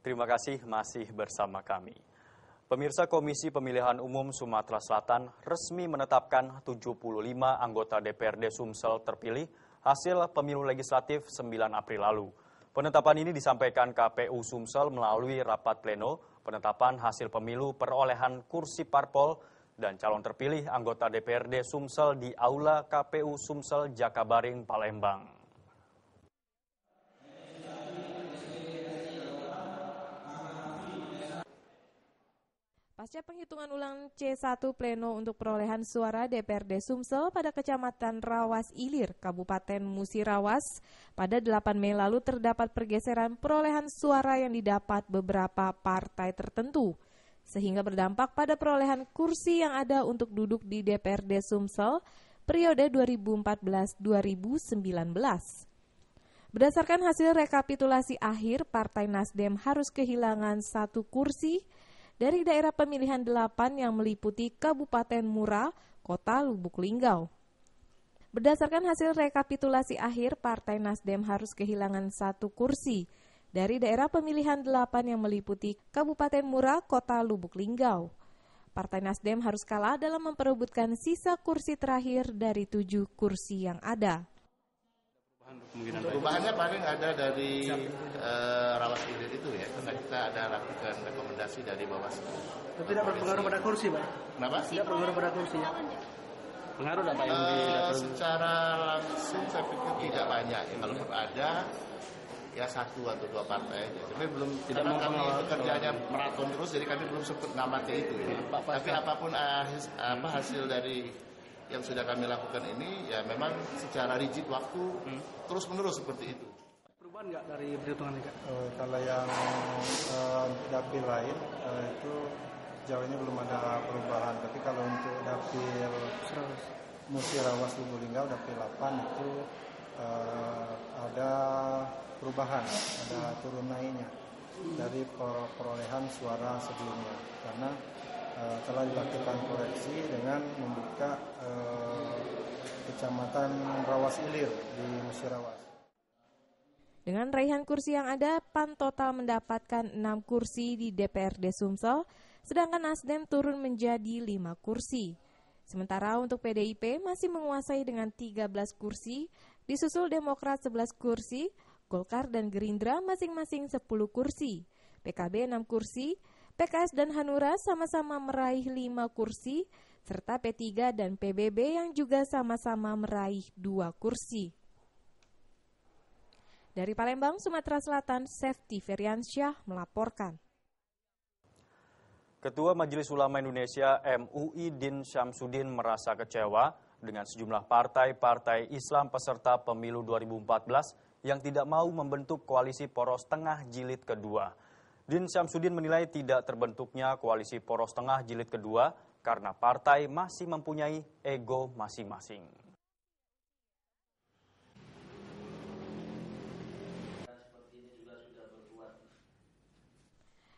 Terima kasih masih bersama kami. Pemirsa Komisi Pemilihan Umum Sumatera Selatan resmi menetapkan 75 anggota DPRD Sumsel terpilih hasil pemilu legislatif 9 April lalu. Penetapan ini disampaikan KPU Sumsel melalui rapat pleno penetapan hasil pemilu perolehan kursi parpol dan calon terpilih anggota DPRD Sumsel di Aula KPU Sumsel Jakabaring, Palembang. Pasca penghitungan ulang C1 Pleno untuk perolehan suara DPRD Sumsel pada Kecamatan Rawas Ilir, Kabupaten Musirawas, pada 8 Mei lalu terdapat pergeseran perolehan suara yang didapat beberapa partai tertentu, sehingga berdampak pada perolehan kursi yang ada untuk duduk di DPRD Sumsel periode 2014-2019. Berdasarkan hasil rekapitulasi akhir, Partai Nasdem harus kehilangan 1 kursi dari daerah pemilihan 8 yang meliputi Kabupaten Mura, Kota Lubuk Linggau. Berdasarkan hasil rekapitulasi akhir, Partai Nasdem harus kehilangan 1 kursi dari daerah pemilihan 8 yang meliputi Kabupaten Mura, Kota Lubuk Linggau. Partai Nasdem harus kalah dalam memperebutkan sisa kursi terakhir dari 7 kursi yang ada. Perubahannya paling ada dari Rawas Ilir itu ya, karena kita ada lakukan rekomendasi dari Bawaslu. Itu tidak berpengaruh pada kursi, Pak? Kenapa? Tidak berpengaruh pada kursi ya? Pengaruh apa yang secara langsung saya pikir tidak banyak. Ya, kalau ada ya 1 atau 2 partai aja. Tapi belum, karena kami bekerjanya maraton terus, jadi kami belum sempat ngamati itu. Ya. Tapi apapun hasil dari yang sudah kami lakukan ini, ya memang secara rigid waktu terus-menerus seperti itu. Perubahan nggak dari perhitungan ini, Kak? Kalau yang dapil lain itu jauh ini belum ada perubahan. Tapi kalau untuk dapil Musirawas Lubuk Linggau, dapil 8 itu ada perubahan, ada turun naiknya dari perolehan suara sebelumnya. Karena telah dilakukan koreksi dengan membuka Kecamatan Rawas Ilir di Musirawas. Dengan raihan kursi yang ada, PAN total mendapatkan 6 kursi di DPRD Sumsel, sedangkan Nasdem turun menjadi 5 kursi. Sementara untuk PDIP masih menguasai dengan 13 kursi, disusul Demokrat 11 kursi, Golkar dan Gerindra masing-masing 10 kursi, PKB 6 kursi, PKS dan Hanura sama-sama meraih 5 kursi, serta P3 dan PBB yang juga sama-sama meraih 2 kursi. Dari Palembang, Sumatera Selatan, Sefti Feriansyah melaporkan. Ketua Majelis Ulama Indonesia MUI Din Syamsuddin merasa kecewa dengan sejumlah partai-partai Islam peserta pemilu 2014 yang tidak mau membentuk koalisi poros tengah jilid kedua. Din Syamsuddin menilai tidak terbentuknya koalisi poros tengah jilid kedua karena partai masih mempunyai ego masing-masing.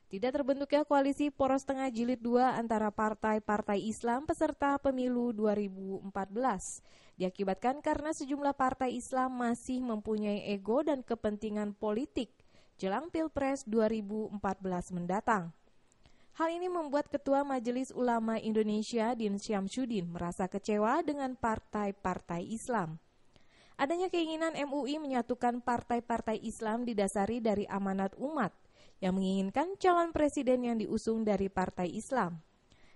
Tidak terbentuknya koalisi poros tengah jilid 2 antara partai-partai Islam peserta pemilu 2014 diakibatkan karena sejumlah partai Islam masih mempunyai ego dan kepentingan politik jelang Pilpres 2014 mendatang. Hal ini membuat Ketua Majelis Ulama Indonesia Din Syamsuddin merasa kecewa dengan partai-partai Islam. Adanya keinginan MUI menyatukan partai-partai Islam didasari dari amanat umat yang menginginkan calon presiden yang diusung dari partai Islam.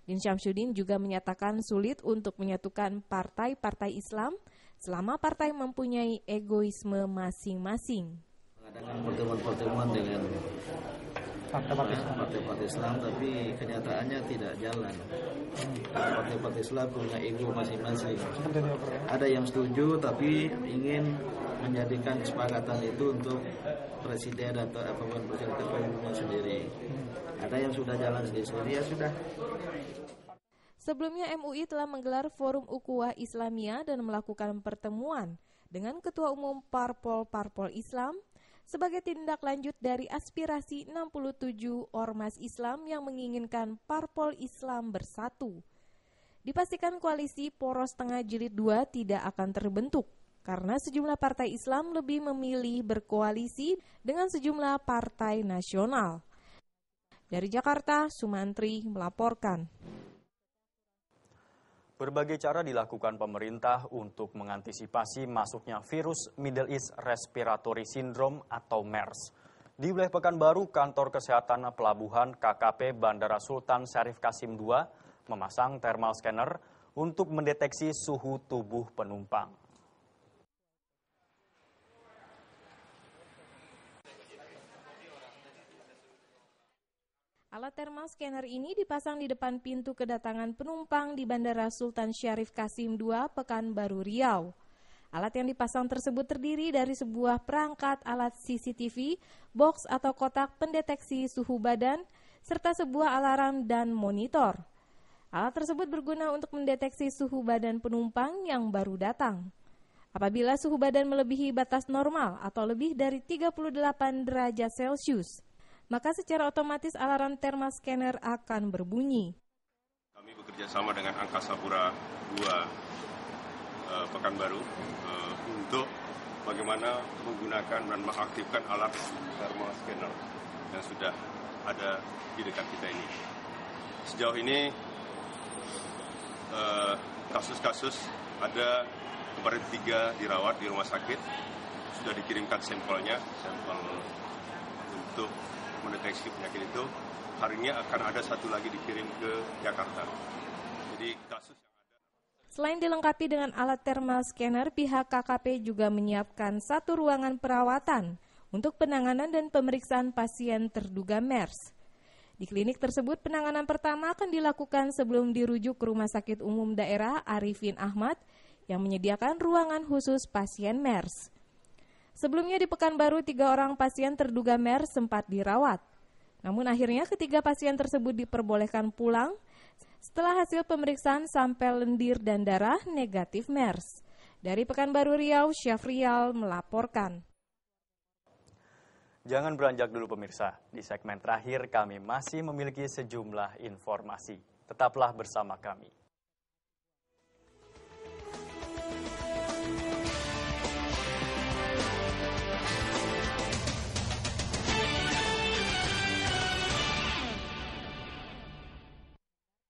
Din Syamsuddin juga menyatakan sulit untuk menyatukan partai-partai Islam selama partai mempunyai egoisme masing-masing. Mengadakan pertemuan-pertemuan dengan partai-partai Islam, tapi kenyataannya tidak jalan. Partai-partai Islam punya ego masing-masing. Ada yang setuju tapi ingin menjadikan kesepakatan itu untuk presiden atau apapun presiden sendiri. Ada yang sudah jalan sendiri-sendiri, ya sudah. Sebelumnya MUI telah menggelar forum Ukhuwah Islamiyah dan melakukan pertemuan dengan Ketua Umum Parpol Islam sebagai tindak lanjut dari aspirasi 67 ormas Islam yang menginginkan parpol Islam bersatu. Dipastikan koalisi poros tengah jilid 2 tidak akan terbentuk karena sejumlah partai Islam lebih memilih berkoalisi dengan sejumlah partai nasional. Dari Jakarta, Sumantri melaporkan. Berbagai cara dilakukan pemerintah untuk mengantisipasi masuknya virus Middle East Respiratory Syndrome atau MERS. Di wilayah Pekanbaru, Kantor Kesehatan Pelabuhan KKP Bandara Sultan Syarif Kasim II memasang thermal scanner untuk mendeteksi suhu tubuh penumpang. Alat thermal scanner ini dipasang di depan pintu kedatangan penumpang di Bandara Sultan Syarif Kasim II, Pekanbaru Riau. Alat yang dipasang tersebut terdiri dari sebuah perangkat alat CCTV, box atau kotak pendeteksi suhu badan, serta sebuah alarm dan monitor. Alat tersebut berguna untuk mendeteksi suhu badan penumpang yang baru datang. Apabila suhu badan melebihi batas normal atau lebih dari 38 derajat Celcius, maka secara otomatis alarm thermal scanner akan berbunyi. Kami bekerja sama dengan Angkasa Pura II Pekanbaru untuk bagaimana menggunakan dan mengaktifkan alat thermal scanner yang sudah ada di dekat kita ini. Sejauh ini kasus-kasus ada kemarin 3 dirawat di rumah sakit, sudah dikirimkan sampel untuk mendeteksi penyakit itu. Hari ini akan ada satu lagi dikirim ke Jakarta. Jadi kasus yang ada. Selain dilengkapi dengan alat thermal scanner, pihak KKP juga menyiapkan 1 ruangan perawatan untuk penanganan dan pemeriksaan pasien terduga MERS. Di klinik tersebut, penanganan pertama akan dilakukan sebelum dirujuk ke Rumah Sakit Umum Daerah Arifin Ahmad yang menyediakan ruangan khusus pasien MERS. Sebelumnya di Pekanbaru, 3 orang pasien terduga MERS sempat dirawat. Namun akhirnya ketiga pasien tersebut diperbolehkan pulang setelah hasil pemeriksaan sampel lendir dan darah negatif MERS. Dari Pekanbaru Riau, Syafrial melaporkan. Jangan beranjak dulu pemirsa. Di segmen terakhir kami masih memiliki sejumlah informasi. Tetaplah bersama kami.